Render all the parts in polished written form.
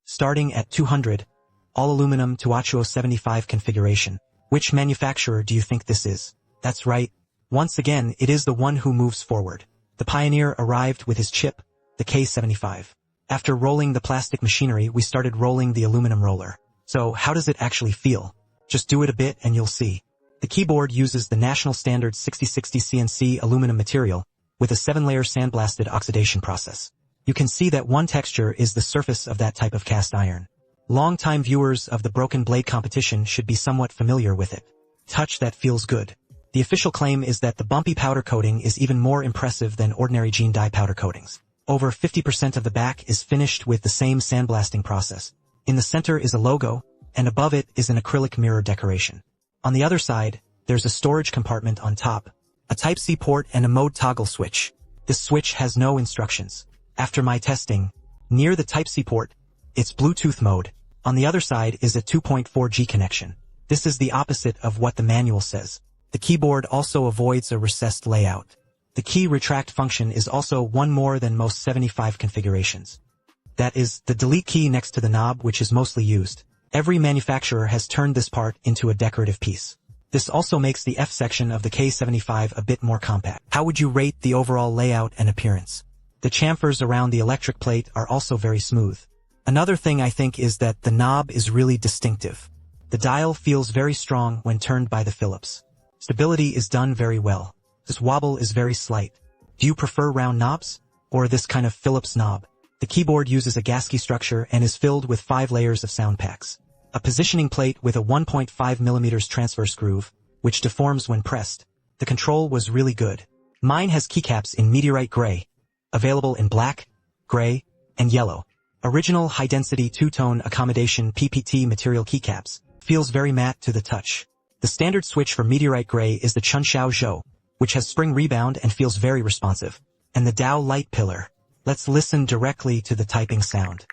Starting at 200, all aluminum Tuachuo 75 configuration. Which manufacturer do you think this is? That's right. Once again, it is the one who moves forward. The pioneer arrived with his chip, the K75. After rolling the plastic machinery, we started rolling the aluminum roller. So how does it actually feel? Just do it a bit and you'll see. The keyboard uses the national standard 6060 CNC aluminum material with a 7-layer sandblasted oxidation process. You can see that one texture is the surface of that type of cast iron. Long-time viewers of the Broken Blade competition should be somewhat familiar with it. Touch that feels good. The official claim is that the bumpy powder coating is even more impressive than ordinary Gene die powder coatings. Over 50% of the back is finished with the same sandblasting process. In the center is a logo, and above it is an acrylic mirror decoration. On the other side, there's a storage compartment on top, a Type-C port and a mode toggle switch. This switch has no instructions. After my testing, near the Type-C port, it's Bluetooth mode. On the other side is a 2.4G connection. This is the opposite of what the manual says. The keyboard also avoids a recessed layout. The key retract function is also one more than most 75 configurations. That is, the delete key next to the knob, which is mostly used. Every manufacturer has turned this part into a decorative piece. This also makes the F section of the K75 a bit more compact. How would you rate the overall layout and appearance? The chamfers around the electric plate are also very smooth. Another thing I think is that the knob is really distinctive. The dial feels very strong when turned by the Phillips. Stability is done very well. This wobble is very slight. Do you prefer round knobs? Or this kind of Phillips knob? The keyboard uses a Gasky structure and is filled with 5 layers of sound packs. A positioning plate with a 1.5 mm transverse groove, which deforms when pressed. The control was really good. Mine has keycaps in meteorite gray, available in black, gray, and yellow. Original high-density two-tone accommodation PPT material keycaps. Feels very matte to the touch. The standard switch for meteorite gray is the Chunxiao Zhou, which has spring rebound and feels very responsive. And the Dao light pillar. Let's listen directly to the typing sound.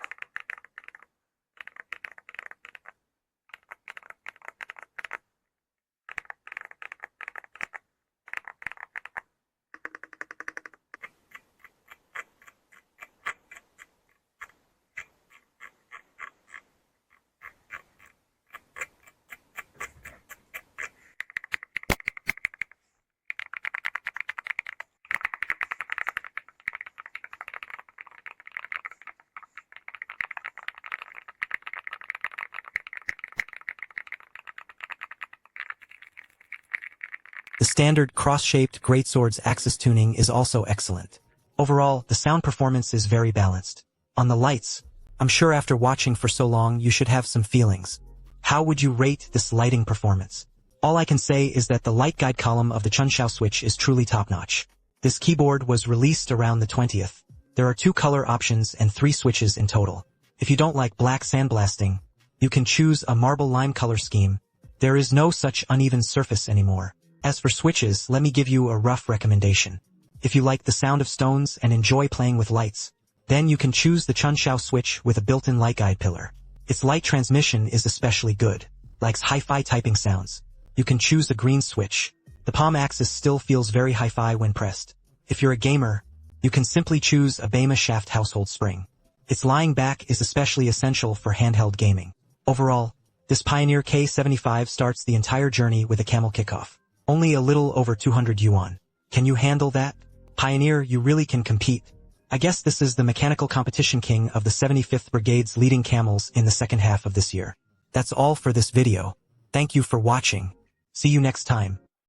The standard cross-shaped greatsword's axis tuning is also excellent. Overall, the sound performance is very balanced. On the lights, I'm sure after watching for so long you should have some feelings. How would you rate this lighting performance? All I can say is that the light guide column of the Chunxiao switch is truly top-notch. This keyboard was released around the 20th. There are 2 color options and 3 switches in total. If you don't like black sandblasting, you can choose a marble lime color scheme. There is no such uneven surface anymore. As for switches, let me give you a rough recommendation. If you like the sound of stones and enjoy playing with lights, then you can choose the Chunxiao switch with a built-in light guide pillar. Its light transmission is especially good. Likes hi-fi typing sounds. You can choose the green switch. The palm axis still feels very hi-fi when pressed. If you're a gamer, you can simply choose a Bema shaft household spring. Its lying back is especially essential for handheld gaming. Overall, this Pioneer K75 starts the entire journey with a camel kickoff. Only a little over 200 yuan. Can you handle that? Pioneer, you really can compete. I guess this is the mechanical competition king of the 75th Brigade's leading camels in the second half of this year. That's all for this video. Thank you for watching. See you next time.